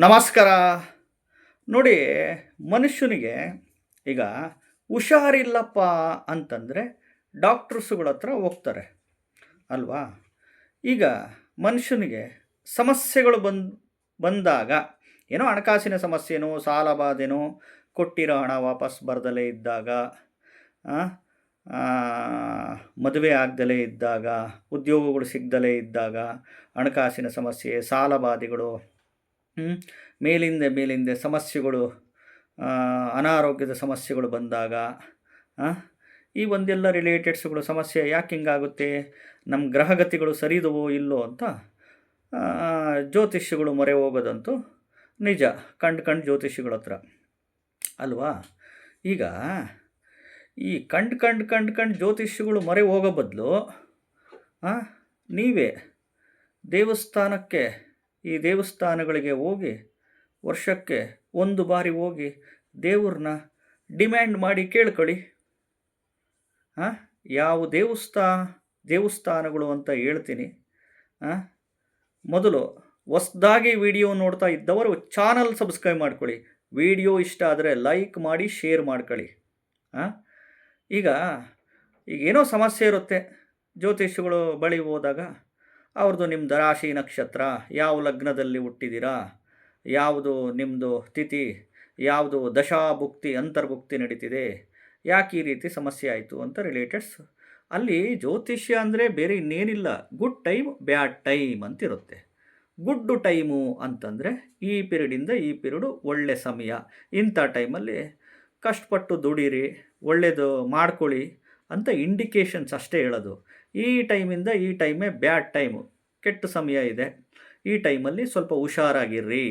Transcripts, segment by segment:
ನಮಸ್ಕಾರ. ನೋಡಿ, ಮನುಷ್ಯನಿಗೆ ಈಗ ಹುಷಾರಿಲ್ಲಪ್ಪ ಅಂತಂದರೆ ಡಾಕ್ಟ್ರಸ್ಗಳ ಹತ್ರ ಹೋಗ್ತಾರೆ ಅಲ್ವಾ? ಈಗ ಮನುಷ್ಯನಿಗೆ ಸಮಸ್ಯೆಗಳು ಬಂದಾಗ, ಏನೋ ಹಣಕಾಸಿನ ಸಮಸ್ಯೆನೋ, ಸಾಲ ಬಾಧೆನೋ, ಕೊಟ್ಟಿರೋ ಹಣ ವಾಪಸ್ ಬರ್ದಲೇ ಇದ್ದಾಗ, ಆ, ಆ, ಮದುವೆ ಆಗ್ದಲೇ ಇದ್ದಾಗ, ಉದ್ಯೋಗಗಳು ಸಿಗದಲೇ ಇದ್ದಾಗ, ಹಣಕಾಸಿನ ಸಮಸ್ಯೆ, ಸಾಲ ಬಾಧೆಗಳು, ಮೇಲಿಂದ ಸಮಸ್ಯೆಗಳು, ಅನಾರೋಗ್ಯದ ಸಮಸ್ಯೆಗಳು ಬಂದಾಗ, ಈ ಒಂದೆಲ್ಲ ರಿಲೇಟೆಡ್ಸ್ಗಳು ಸಮಸ್ಯೆ ಯಾಕೆ ಹಿಂಗಾಗುತ್ತೆ, ನಮ್ಮ ಗ್ರಹಗತಿಗಳು ಸರಿದವೋ ಇಲ್ಲೋ ಅಂತ ಜ್ಯೋತಿಷ್ಯಗಳು ಮೊರೆ ಹೋಗೋದಂತೂ ನಿಜ. ಕಂಡು ಜ್ಯೋತಿಷಿಗಳ ಹತ್ರ ಅಲ್ವಾ? ಈಗ ಈ ಕಂಡು ಜ್ಯೋತಿಷ್ಯಗಳು ಮೊರೆ ಹೋಗೋ ಬದಲು ನೀವೇ ದೇವಸ್ಥಾನಕ್ಕೆ, ಈ ದೇವಸ್ಥಾನಗಳಿಗೆ ಹೋಗಿ ವರ್ಷಕ್ಕೆ ಒಂದು ಬಾರಿ ಹೋಗಿ ದೇವ್ರನ್ನ ಡಿಮ್ಯಾಂಡ್ ಮಾಡಿ ಕೇಳ್ಕೊಳ್ಳಿ. ಯಾವ ದೇವಸ್ಥಾನಗಳು ಅಂತ ಹೇಳ್ತೀನಿ. ಮೊದಲು ಹೊಸ್ದಾಗಿ ವಿಡಿಯೋ ನೋಡ್ತಾ ಇದ್ದವರು ಚಾನಲ್ ಸಬ್ಸ್ಕ್ರೈಬ್ ಮಾಡ್ಕೊಳ್ಳಿ. ವಿಡಿಯೋ ಇಷ್ಟ ಆದರೆ ಲೈಕ್ ಮಾಡಿ, ಶೇರ್ ಮಾಡ್ಕೊಳ್ಳಿ. ಈಗೇನೋ ಸಮಸ್ಯೆ ಇರುತ್ತೆ, ಜ್ಯೋತಿಷಿಗಳು ಬಳಿ ಹೋದಾಗ ಅವ್ರದ್ದು ನಿಮ್ಮದು ರಾಶಿ ನಕ್ಷತ್ರ, ಯಾವ ಲಗ್ನದಲ್ಲಿ ಹುಟ್ಟಿದ್ದೀರಾ, ಯಾವುದು ನಿಮ್ಮದು ತಿಥಿ, ಯಾವುದು ದಶಾಭುಕ್ತಿ ಅಂತರ್ಭುಕ್ತಿ ನಡೀತಿದೆ, ಯಾಕೆ ಈ ರೀತಿ ಸಮಸ್ಯೆ ಆಯಿತು ಅಂತ ರಿಲೇಟೆಡ್ಸ್. ಅಲ್ಲಿ ಜ್ಯೋತಿಷ್ಯ ಅಂದರೆ ಬೇರೆ ಇನ್ನೇನಿಲ್ಲ, ಗುಡ್ ಟೈಮ್ ಬ್ಯಾಡ್ ಟೈಮ್ ಅಂತಿರುತ್ತೆ. ಗುಡ್ ಟೈಮು ಅಂತಂದರೆ ಈ ಪೀರಿಯಡಿಂದ ಈ ಪೀರಿಯಡು ಒಳ್ಳೆ ಸಮಯ, ಇಂಥ ಟೈಮಲ್ಲಿ ಕಷ್ಟಪಟ್ಟು ದುಡೀರಿ, ಒಳ್ಳೆಯದು ಮಾಡ್ಕೊಳ್ಳಿ ಅಂತ ಇಂಡಿಕೇಶನ್ಸ್ ಅಷ್ಟೇ ಹೇಳೋದು. ಈ ಟೈಮಿಂದ ಈ ಟೈಮೇ ಬ್ಯಾಡ್ ಟೈಮು, ಕೆಟ್ಟ ಸಮಯ ಇದೆ, ಈ ಟೈಮಲ್ಲಿ ಸ್ವಲ್ಪ ಹುಷಾರಾಗಿರ್ರಿ,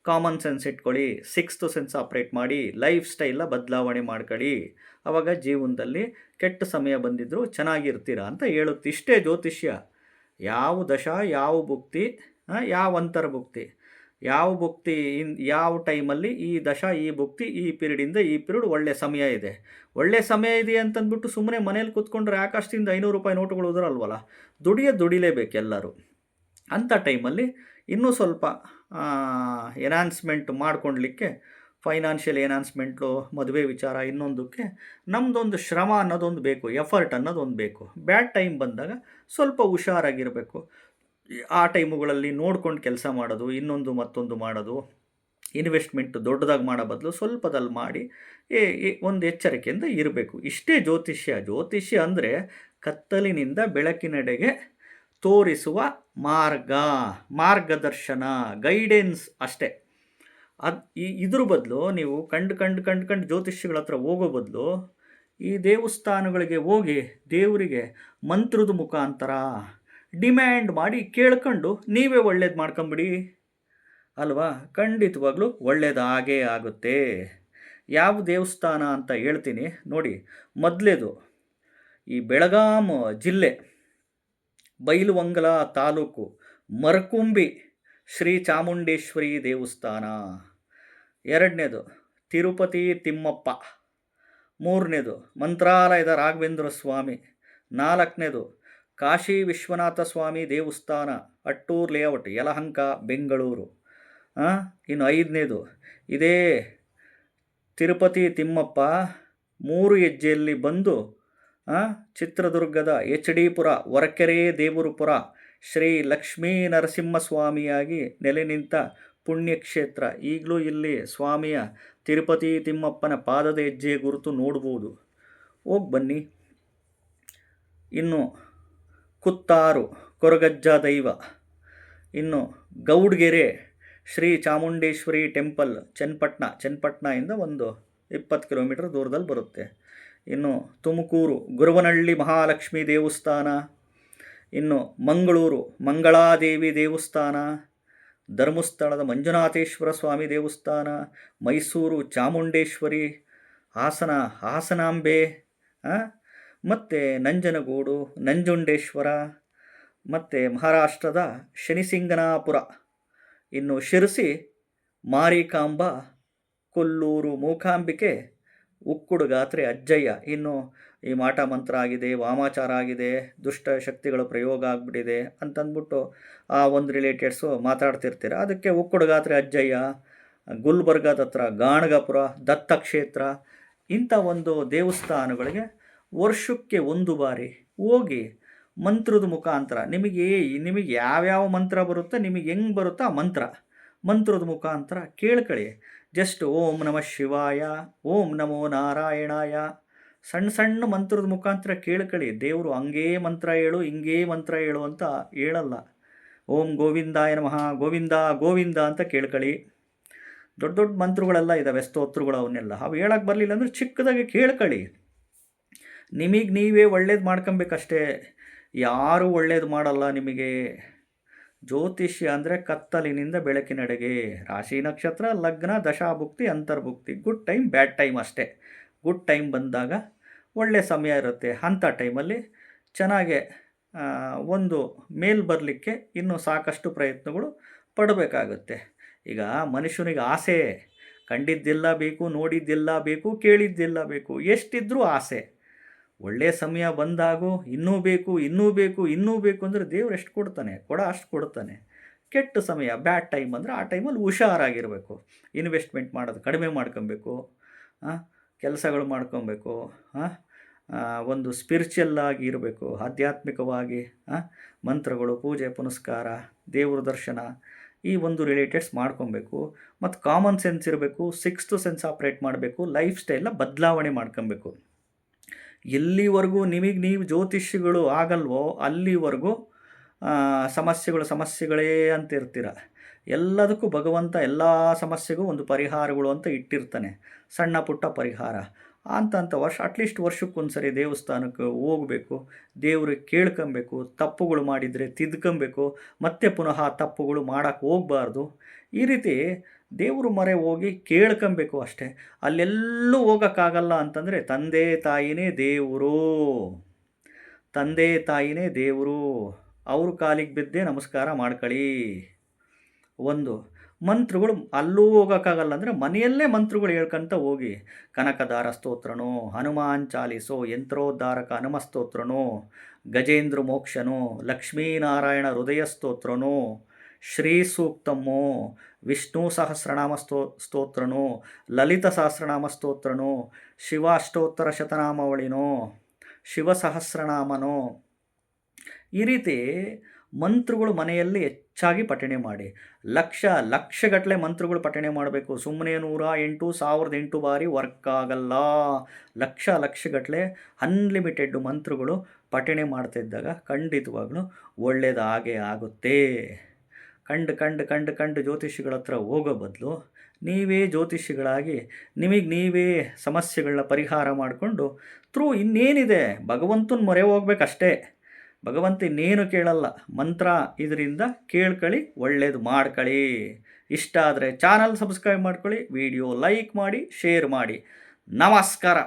ಕಾಮನ್ ಸೆನ್ಸ್ ಇಟ್ಕೊಳ್ಳಿ, ಸಿಕ್ಸ್ತ್ ಸೆನ್ಸ್ ಆಪ್ರೇಟ್ ಮಾಡಿ, ಲೈಫ್ ಸ್ಟೈಲ್ನ ಬದಲಾವಣೆ ಮಾಡ್ಕೊಳ್ಳಿ, ಆವಾಗ ಜೀವನದಲ್ಲಿ ಕೆಟ್ಟ ಸಮಯ ಬಂದಿದ್ದರೂ ಚೆನ್ನಾಗಿರ್ತೀರ ಅಂತ ಹೇಳುತ್ತೆ. ಇಷ್ಟೇ ಜ್ಯೋತಿಷ್ಯ. ಯಾವ ದಶ, ಯಾವ ಭುಕ್ತಿ, ಯಾವ ಅಂತರ್ಭುಕ್ತಿ, ಯಾವ ಭುಕ್ತಿ ಯಾವ ಟೈಮಲ್ಲಿ ಈ ದಶ, ಈ ಭುಕ್ತಿ, ಈ ಪೀರಿಯಡಿಂದ ಈ ಪೀರಿಯಡ್ ಒಳ್ಳೆ ಸಮಯ ಇದೆ. ಒಳ್ಳೆ ಸಮಯ ಇದೆ ಅಂತಂದ್ಬಿಟ್ಟು ಸುಮ್ಮನೆ ಮನೇಲಿ ಕೂತ್ಕೊಂಡ್ರೆ ಆಕಾಶದಿಂದ 500 ರೂಪಾಯಿ ನೋಟುಗಳು ಉದುರಲ್ವಲ್ಲ. ದುಡಿಲೇಬೇಕು ಎಲ್ಲರೂ. ಅಂಥ ಟೈಮಲ್ಲಿ ಇನ್ನೂ ಸ್ವಲ್ಪ ಎನ್ಹಾನ್ಸ್ಮೆಂಟ್ ಮಾಡ್ಕೊಳ್ಲಿಕ್ಕೆ, ಫೈನಾನ್ಷಿಯಲ್ ಎನ್ಹಾನ್ಸ್ಮೆಂಟು, ಮದುವೆ ವಿಚಾರ, ಇನ್ನೊಂದಕ್ಕೆ ನಮ್ಮದೊಂದು ಶ್ರಮ ಅನ್ನೋದೊಂದು ಬೇಕು, ಎಫರ್ಟ್ ಅನ್ನೋದೊಂದು ಬೇಕು. ಬ್ಯಾಡ್ ಟೈಮ್ ಬಂದಾಗ ಸ್ವಲ್ಪ ಹುಷಾರಾಗಿರಬೇಕು. ಆ ಟೈಮುಗಳಲ್ಲಿ ನೋಡ್ಕೊಂಡು ಕೆಲಸ ಮಾಡೋದು, ಇನ್ನೊಂದು ಮತ್ತೊಂದು ಮಾಡೋದು, ಇನ್ವೆಸ್ಟ್ಮೆಂಟ್ ದೊಡ್ಡದಾಗಿ ಮಾಡೋ ಬದಲು ಸ್ವಲ್ಪದಲ್ಲಿ ಮಾಡಿ ಒಂದು ಎಚ್ಚರಿಕೆಯಿಂದ ಇರಬೇಕು. ಇಷ್ಟೇ ಜ್ಯೋತಿಷ್ಯ ಅಂದರೆ ಕತ್ತಲಿನಿಂದ ಬೆಳಕಿನೆಡೆಗೆ ತೋರಿಸುವ ಮಾರ್ಗದರ್ಶನ, ಗೈಡೆನ್ಸ್ ಅಷ್ಟೇ. ಇದ್ರ ಬದಲು ನೀವು ಕಂಡು ಜ್ಯೋತಿಷ್ಯಗಳ ಹತ್ರ ಹೋಗೋ ಬದಲು ಈ ದೇವಸ್ಥಾನಗಳಿಗೆ ಹೋಗಿ ದೇವರಿಗೆ ಮಂತ್ರದ ಮುಖಾಂತರ ಡಿಮ್ಯಾಂಡ್ ಮಾಡಿ ಕೇಳ್ಕೊಂಡು ನೀವೇ ಒಳ್ಳೇದು ಮಾಡ್ಕೊಂಬಿಡಿ ಅಲ್ವಾ? ಖಂಡಿತವಾಗ್ಲೂ ಒಳ್ಳೆಯದಾಗೇ ಆಗುತ್ತೆ. ಯಾವ ದೇವಸ್ಥಾನ ಅಂತ ಹೇಳ್ತೀನಿ ನೋಡಿ. ಮೊದಲೇದು ಈ ಬೆಳಗಾಂ ಜಿಲ್ಲೆ ಬೈಲುವಂಗಲ ತಾಲೂಕು ಮರಕುಂಬಿ ಶ್ರೀ ಚಾಮುಂಡೇಶ್ವರಿ ದೇವಸ್ಥಾನ. ಎರಡನೇದು ತಿರುಪತಿ ತಿಮ್ಮಪ್ಪ. ಮೂರನೇದು ಮಂತ್ರಾಲಯದ ರಾಘವೇಂದ್ರ ಸ್ವಾಮಿ. ನಾಲ್ಕನೇದು ಕಾಶಿ ವಿಶ್ವನಾಥ ಸ್ವಾಮಿ ದೇವಸ್ಥಾನ, ಅಟ್ಟೂರ್ ಲೇಔಟ್, ಯಲಹಂಕ, ಬೆಂಗಳೂರು. ಇನ್ನು ಐದನೇದು ಇದೇ ತಿರುಪತಿ ತಿಮ್ಮಪ್ಪ 3 ಹೆಜ್ಜೆಯಲ್ಲಿ ಬಂದು ಚಿತ್ರದುರ್ಗದ HD ಪುರ, ಹೊರಕೆರೆ ದೇವರಪುರ ಶ್ರೀ ಲಕ್ಷ್ಮೀ ನರಸಿಂಹಸ್ವಾಮಿಯಾಗಿ ನೆಲೆ ನಿಂತ ಪುಣ್ಯಕ್ಷೇತ್ರ. ಈಗಲೂ ಇಲ್ಲಿ ಸ್ವಾಮಿಯ ತಿರುಪತಿ ತಿಮ್ಮಪ್ಪನ ಪಾದದ ಹೆಜ್ಜೆ ಗುರುತು ನೋಡ್ಬೋದು, ಹೋಗಿ ಬನ್ನಿ. ಇನ್ನು ಕುತ್ತಾರು ಕೊರಗಜ್ಜ ದೈವ. ಇನ್ನು ಗೌಡ್ಗೆರೆ ಶ್ರೀ ಚಾಮುಂಡೇಶ್ವರಿ ಟೆಂಪಲ್, ಚನ್ನಪಟ್ಟಣದಿಂದ ಒಂದು 20 ಕಿಲೋಮೀಟರ್ ದೂರದಲ್ಲಿ ಬರುತ್ತೆ. ಇನ್ನು ತುಮಕೂರು ಗುರುವನಹಳ್ಳಿ ಮಹಾಲಕ್ಷ್ಮಿ ದೇವಸ್ಥಾನ. ಇನ್ನು ಮಂಗಳೂರು ಮಂಗಳಾದೇವಿ ದೇವಸ್ಥಾನ, ಧರ್ಮಸ್ಥಳದ ಮಂಜುನಾಥೇಶ್ವರ ಸ್ವಾಮಿ ದೇವಸ್ಥಾನ, ಮೈಸೂರು ಚಾಮುಂಡೇಶ್ವರಿ, ಹಾಸನಾಂಬೆ, ಮತ್ತು ನಂಜನಗೂಡು ನಂಜುಂಡೇಶ್ವರ, ಮತ್ತು ಮಹಾರಾಷ್ಟ್ರದ ಶನಿಸಿಂಗನಾಪುರ. ಇನ್ನು ಶಿರಸಿ ಮಾರಿಕಾಂಬ, ಕೊಲ್ಲೂರು ಮೂಕಾಂಬಿಕೆ, ಉಕ್ಕುಡುಗಾತ್ರೆ ಅಜ್ಜಯ್ಯ. ಇನ್ನು ಈ ಮಾಟ ಮಂತ್ರ ಆಗಿದೆ, ವಾಮಾಚಾರ ಆಗಿದೆ, ದುಷ್ಟ ಶಕ್ತಿಗಳ ಪ್ರಯೋಗ ಆಗಿಬಿಟ್ಟಿದೆ ಅಂತಂದ್ಬಿಟ್ಟು ಆ ಒಂದು ರಿಲೇಟೆಡ್ಸು ಮಾತಾಡ್ತಿರ್ತೀರ. ಅದಕ್ಕೆ ಉಕ್ಕುಡುಗಾತ್ರೆ ಅಜ್ಜಯ್ಯ, ಗುಲ್ಬರ್ಗಾದ ಹತ್ರ ಗಾಣಗಾಪುರ, ದತ್ತಕ್ಷೇತ್ರ, ಇಂಥ ಒಂದು ದೇವಸ್ಥಾನಗಳಿಗೆ ವರ್ಷಕ್ಕೆ ಒಂದು ಬಾರಿ ಹೋಗಿ ಮಂತ್ರದ ಮುಖಾಂತರ ನಿಮಗೆ ಯಾವ್ಯಾವ ಮಂತ್ರ ಬರುತ್ತೆ, ನಿಮಗೆ ಹೆಂಗೆ ಬರುತ್ತೋ ಆ ಮಂತ್ರದ ಮುಖಾಂತರ ಕೇಳ್ಕೊಳ್ಳಿ. ಜಸ್ಟ್ ಓಂ ನಮಃ ಶಿವಾಯ, ಓಂ ನಮೋ ನಾರಾಯಣಾಯ, ಸಣ್ಣ ಸಣ್ಣ ಮಂತ್ರದ ಮುಖಾಂತರ ಕೇಳ್ಕೊಳ್ಳಿ. ದೇವರು ಹಂಗೇ ಮಂತ್ರ ಹೇಳು, ಹಿಂಗೇ ಮಂತ್ರ ಹೇಳು ಅಂತ ಹೇಳಲ್ಲ. ಓಂ ಗೋವಿಂದಾಯ ನಮಃ, ಗೋವಿಂದ ಗೋವಿಂದ ಅಂತ ಕೇಳ್ಕೊಳ್ಳಿ. ದೊಡ್ಡ ದೊಡ್ಡ ಮಂತ್ರಗಳೆಲ್ಲ ಇದ್ದಾವೆ, ಸ್ತೋತ್ರಗಳು, ಅವನ್ನೆಲ್ಲ ಅವು ಹೇಳಕ್ಕೆ ಬರಲಿಲ್ಲ ಅಂದರೆ ಚಿಕ್ಕದಾಗಿ ಕೇಳ್ಕೊಳ್ಳಿ. ನಿಮಗೆ ನೀವೇ ಒಳ್ಳೇದು ಮಾಡ್ಕೊಬೇಕಷ್ಟೇ, ಯಾರೂ ಒಳ್ಳೇದು ಮಾಡಲ್ಲ ನಿಮಗೆ. ಜ್ಯೋತಿಷ್ಯ ಅಂದರೆ ಕತ್ತಲಿನಿಂದ ಬೆಳಕಿನೆಡೆಗೆ. ರಾಶಿ ನಕ್ಷತ್ರ, ಲಗ್ನ, ದಶಾಭುಕ್ತಿ, ಅಂತರ್ಭುಕ್ತಿ, ಗುಡ್ ಟೈಮ್ ಬ್ಯಾಡ್ ಟೈಮ್ ಅಷ್ಟೇ. ಗುಡ್ ಟೈಮ್ ಬಂದಾಗ ಒಳ್ಳೆಯ ಸಮಯ ಇರುತ್ತೆ. ಅಂಥ ಟೈಮಲ್ಲಿ ಚೆನ್ನಾಗೆ ಒಂದು ಮೇಲ್ ಬರಲಿಕ್ಕೆ ಇನ್ನೂ ಸಾಕಷ್ಟು ಪ್ರಯತ್ನಗಳು ಪಡಬೇಕಾಗುತ್ತೆ. ಈಗ ಮನುಷ್ಯನಿಗೆ ಆಸೆ, ಕಂಡಿದ್ದೆಲ್ಲ ಬೇಕು, ನೋಡಿದ್ದೆಲ್ಲ ಬೇಕು, ಕೇಳಿದ್ದೆಲ್ಲ ಬೇಕು, ಎಷ್ಟಿದ್ರೂ ಆಸೆ. ಒಳ್ಳೆಯ ಸಮಯ ಬಂದಾಗೂ ಇನ್ನೂ ಬೇಕು, ಇನ್ನೂ ಬೇಕು, ಇನ್ನೂ ಬೇಕು ಅಂದರೆ ದೇವ್ರು ಎಷ್ಟು ಕೊಡ್ತಾನೆ, ಅಷ್ಟು ಕೊಡ್ತಾನೆ. ಕೆಟ್ಟ ಸಮಯ, ಬ್ಯಾಡ್ ಟೈಮ್ ಅಂದರೆ ಆ ಟೈಮಲ್ಲಿ ಹುಷಾರಾಗಿರಬೇಕು. ಇನ್ವೆಸ್ಟ್ಮೆಂಟ್ ಮಾಡೋದು ಕಡಿಮೆ ಮಾಡ್ಕೊಬೇಕು, ಕೆಲಸಗಳು ಮಾಡ್ಕೊಬೇಕು, ಒಂದು ಸ್ಪಿರಿಚುವಲ್ ಆಗಿ ಇರಬೇಕು, ಆಧ್ಯಾತ್ಮಿಕವಾಗಿ ಮಂತ್ರಗಳು, ಪೂಜೆ ಪುನಸ್ಕಾರ, ದೇವ್ರ ದರ್ಶನ, ಈ ಒಂದು ರಿಲೇಟೆಡ್ಸ್ ಮಾಡ್ಕೊಬೇಕು. ಮತ್ತು ಕಾಮನ್ ಸೆನ್ಸ್ ಇರಬೇಕು, ಸಿಕ್ಸ್ತ್ ಸೆನ್ಸ್ ಆಪ್ರೇಟ್ ಮಾಡಬೇಕು, ಲೈಫ್ ಸ್ಟೈಲ್ನ ಬದಲಾವಣೆ ಮಾಡ್ಕೊಬೇಕು. ಎಲ್ಲಿವರೆಗೂ ನಿಮಗೆ ನೀವು ಜ್ಯೋತಿಷಿಗಳು ಆಗಲ್ವೋ ಅಲ್ಲಿವರೆಗೂ ಸಮಸ್ಯೆಗಳೇ ಅಂತ ಇರ್ತೀರ. ಎಲ್ಲದಕ್ಕೂ ಭಗವಂತ ಎಲ್ಲ ಸಮಸ್ಯೆಗೂ ಒಂದು ಪರಿಹಾರಗಳು ಅಂತ ಇಟ್ಟಿರ್ತಾನೆ, ಸಣ್ಣ ಪುಟ್ಟ ಪರಿಹಾರ ಅಂತ ಅಟ್ಲೀಸ್ಟ್ ವರ್ಷಕ್ಕೊಂದ್ಸರಿ ದೇವಸ್ಥಾನಕ್ಕೆ ಹೋಗಬೇಕು, ದೇವ್ರಿಗೆ ಕೇಳ್ಕೊಬೇಕು, ತಪ್ಪುಗಳು ಮಾಡಿದರೆ ತಿದ್ಕೊಬೇಕು, ಮತ್ತೆ ಪುನಃ ತಪ್ಪುಗಳು ಮಾಡೋಕ್ಕೆ ಹೋಗಬಾರ್ದು. ಈ ರೀತಿ ದೇವ್ರ ಮೊರೆ ಹೋಗಿ ಕೇಳ್ಕೊಬೇಕು ಅಷ್ಟೇ. ಅಲ್ಲೆಲ್ಲೂ ಹೋಗೋಕ್ಕಾಗಲ್ಲ ಅಂತಂದರೆ ತಂದೆ ತಾಯಿನೇ ದೇವರು, ಅವ್ರ ಕಾಲಿಗೆ ಬಿದ್ದೇ ನಮಸ್ಕಾರ ಮಾಡ್ಕೊಳ್ಳಿ. ಒಂದು ಮಂತ್ರಗಳು ಅಲ್ಲೂ ಹೋಗೋಕ್ಕಾಗಲ್ಲ ಅಂದರೆ ಮನೆಯಲ್ಲೇ ಮಂತ್ರಗಳು ಹೇಳ್ಕೊಂತ ಹೋಗಿ. ಕನಕದಾರ ಸ್ತೋತ್ರನೋ, ಹನುಮಾನ್ ಚಾಲೀಸೋ, ಯಂತ್ರೋದ್ಧಾರಕ ಹನುಮ ಸ್ತೋತ್ರನೋ, ಗಜೇಂದ್ರ ಮೋಕ್ಷನೋ, ಲಕ್ಷ್ಮೀನಾರಾಯಣ ಹೃದಯ ಸ್ತೋತ್ರನೋ, ಶ್ರೀ ಸೂಕ್ತಮೋ, ವಿಷ್ಣು ಸಹಸ್ರನಾಮ ಸ್ತೋತ್ರನೋ, ಲಲಿತ ಸಹಸ್ರನಾಮ ಸ್ತೋತ್ರನೋ, ಶಿವಾಷ್ಟೋತ್ತರ ಶತನಾಮಾವಳಿನೋ, ಶಿವ ಸಹಸ್ರನಾಮನೋ, ಈ ರೀತಿ ಮಂತ್ರಗಳು ಮನೆಯಲ್ಲಿ ಹೆಚ್ಚಾಗಿ ಪಠಣೆ ಮಾಡಿ. ಲಕ್ಷಗಟ್ಟಲೆ ಮಂತ್ರಗಳು ಪಠಣೆ ಮಾಡಬೇಕು. ಸುಮ್ಮನೆ 108, 1008 ಬಾರಿ ವರ್ಕ್ ಆಗಲ್ಲ. ಲಕ್ಷಗಟ್ಟಲೆ ಅನ್ಲಿಮಿಟೆಡ್ ಮಂತ್ರಗಳು ಪಠಣೆ ಮಾಡ್ತಾಯಿದ್ದಾಗ ಖಂಡಿತವಾಗ್ಲೂ ಒಳ್ಳೆಯದಾಗೇ ಆಗುತ್ತೆ. ಕಂಡು ಜ್ಯೋತಿಷಿಗಳ ಹತ್ರ ಹೋಗೋ ಬದಲು ನೀವೇ ಜ್ಯೋತಿಷಿಗಳಾಗಿ ನಿಮಗೆ ನೀವೇ ಸಮಸ್ಯೆಗಳನ್ನ ಪರಿಹಾರ ಮಾಡಿಕೊಂಡು ಇನ್ನೇನಿದೆ, ಭಗವಂತನ ಮೊರೆ ಹೋಗ್ಬೇಕಷ್ಟೇ. ಭಗವಂತ ಇನ್ನೇನು ಕೇಳಲ್ಲ, ಮಂತ್ರ ಇದರಿಂದ ಕೇಳ್ಕೊಳ್ಳಿ, ಒಳ್ಳೇದು ಮಾಡ್ಕೊಳ್ಳಿ. ಇಷ್ಟ ಆದರೆ ಚಾನಲ್ ಸಬ್ಸ್ಕ್ರೈಬ್ ಮಾಡ್ಕೊಳ್ಳಿ, ವಿಡಿಯೋ ಲೈಕ್ ಮಾಡಿ, ಶೇರ್ ಮಾಡಿ. ನಮಸ್ಕಾರ.